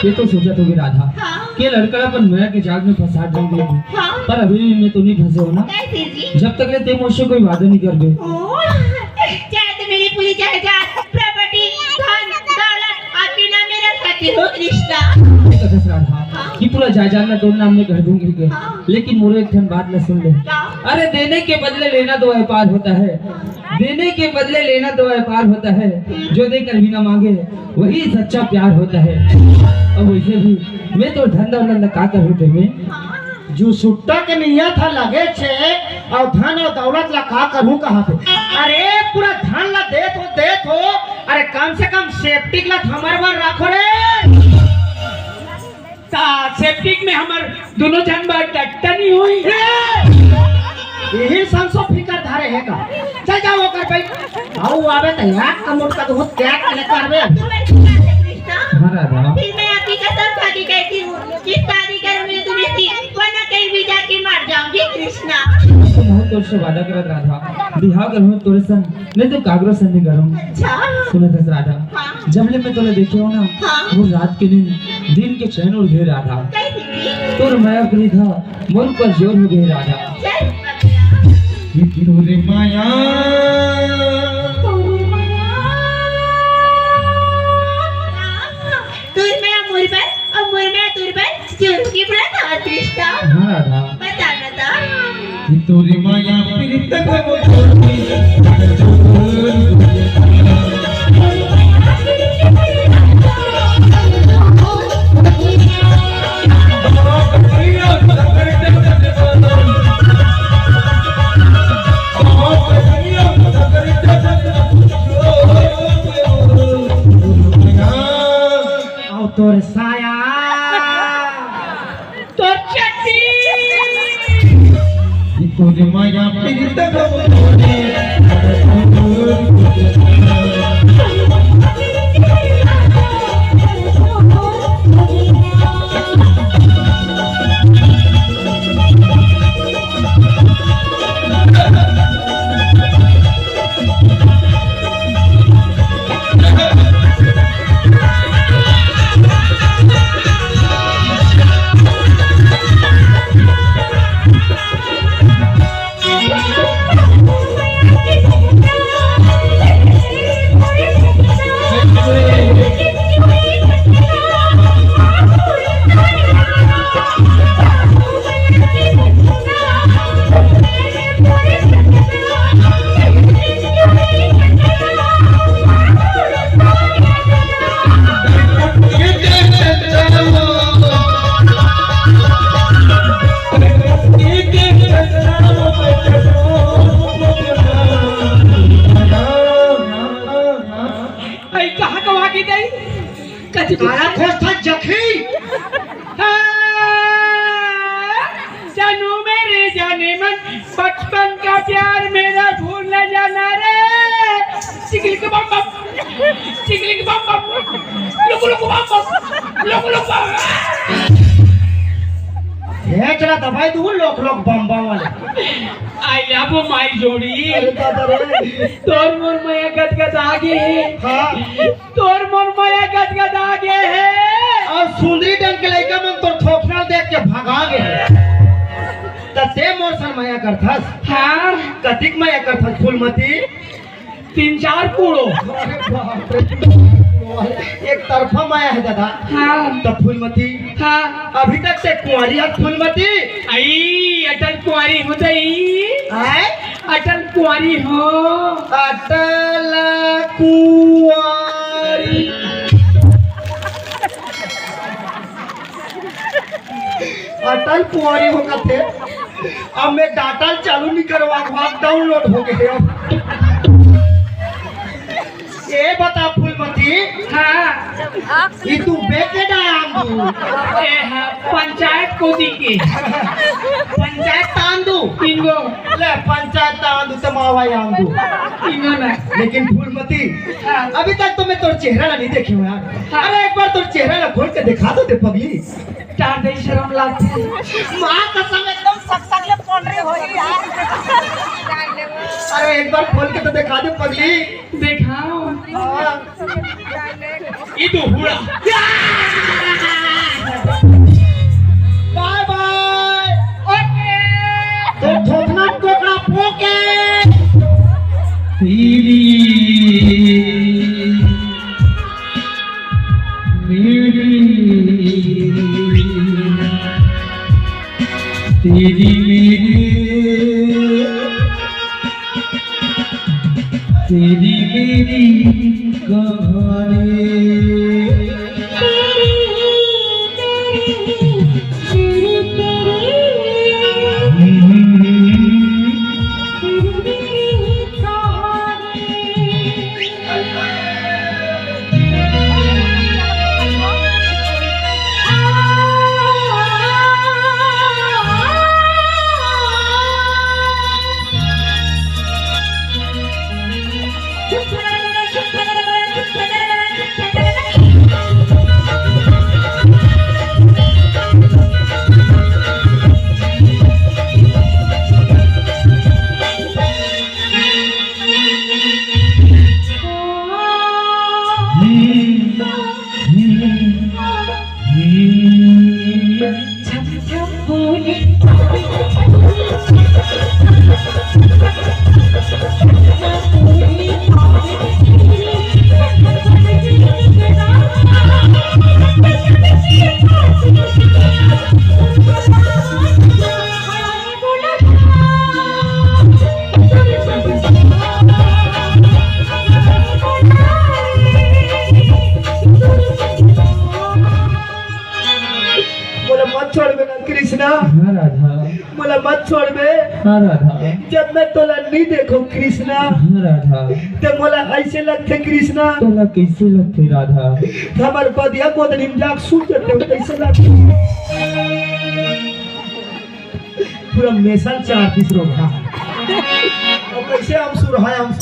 ये तो सोचा तो भी राधा के लड़का अपन मैं के जाल में फंसा देंगे, पर अभी भी मैं तो नहीं फंसे हो ना। जब तक ले ते मुझसे कोई वादा नहीं कर दे, चाहे तो मेरी पूरी जायदाद, प्रॉपर्टी, धन दौलत आपके नाम में रख सकती हो कृष्णा। राधा कि पूरा जायदाद ना तोड़ नाम में कर दूंगी के, लेकिन मोरे एक ठन बात न सुन ले। अरे देने के बदले लेना तो व्यापार होता है, देने के बदले लेना तो व्यापार होता है, जो देकर भी ना मांगे वही सच्चा प्यार होता है। अब वैसे भी मैं तो धन दौलत का करूँ में जो सुट्टा के नियत था लगे छे और धन और दौलत ला का करूं कहां पे। अरे पूरा धन ला दे तो अरे कम से कम सेफ्टी ला हमारे बार रखो रे। सेप्टिक में हमार दोनों जन बार डट्टा नहीं हुई यही संसो फिकर धारे है का। चल जाओ कर भाई आओ आवे तो यार कमोट का बहुत क्या करे करबे। हां राधा फिर मैं आपकी कसम खा के कहती हूँ कि शादी करूंगी तुम्हें थी, वरना कहीं भी जाके मर जाऊंगी कृष्णा। तो बहुत तोर से वादा करत राधा, बिहाव करूं तोरे संग नहीं तो कागरो संग नहीं करूं। अच्छा सुने थे राधा, जब ले मैं तोले देखे हो ना वो रात के दिन के चैन उड़ गए राधा, तोर माया करी था मन पर जोर हो गए राधा। तोरे माया कृष्णा बताना था तोरे माया प्रीत को तोर साया तो चट्टी तोरे माया प्रीत जानू मेरे जाने मन बचपन का प्यार मेरा भूल न जाना रे। चिकली के बम बम, चिकली के बम बम, लोगो लोगो बम बम, लोगो लोगो ये चला दबाई दू लोग बम बम वाले। आई लव माय जोड़ी। अरे दादा रे तोर मोर माया गदगद आगे है। हां तोर मोर माया गदगद आगे है। और सुंदरी डंग के लइका मन तो ठोकना देख के भागा गए। तते मोर सन माया करथस। हां कतिक माया करथस फूलमती 3-4 कूड़ो। अरे बाप रे एक तरफा माया है दादा। हाँ तो फूलमती हाँ अभी तक से कुंवारी है फूलमती। आई अटल कुंवारी हो गई। आए अटल कुंवारी हो। अटल कुंवारी अटल कुंवारी हो कथे। अब मैं डाटा चालू नहीं करवा डाउनलोड हो गए। ये बता फूलमती हाँ ये तू बेटे ना आंदू पंचायत को दी के पंचायत तांदू तीनगो ले पंचायत तांदू तमावा आंदू तीनों ना। लेकिन फूलमती हाँ। अभी तक तो मैं तोर चेहरा नहीं देखी हूँ यार। हाँ। अरे एक बार तोर चेहरा ना खोल के दिखा दो ते पगली। चार दे शर्म लगती। माँ कसम एकदम सक ले कौन रे हो यार। अरे एक बार खोल के तो दिखा दे पगली। दिखाओ हाँ। ये तो हुआ तेरी मेरी तेरी मेरी कहानी बोला मत छोड़ बे ना कृष्णा, हाँ राधा, बोला मत छोड़ बे। हाँ राधा, जब मैं तोला नहीं देखो कृष्णा, हाँ राधा, तो बोला ऐसे लगते कृष्णा, तोला कैसे लगते राधा? हमार बदिया गोदनी में जाग सूत जाते हो, कैसे लगते पूरा मेसल 4 पीस रोगा। और कैसे हम सुरहाय हम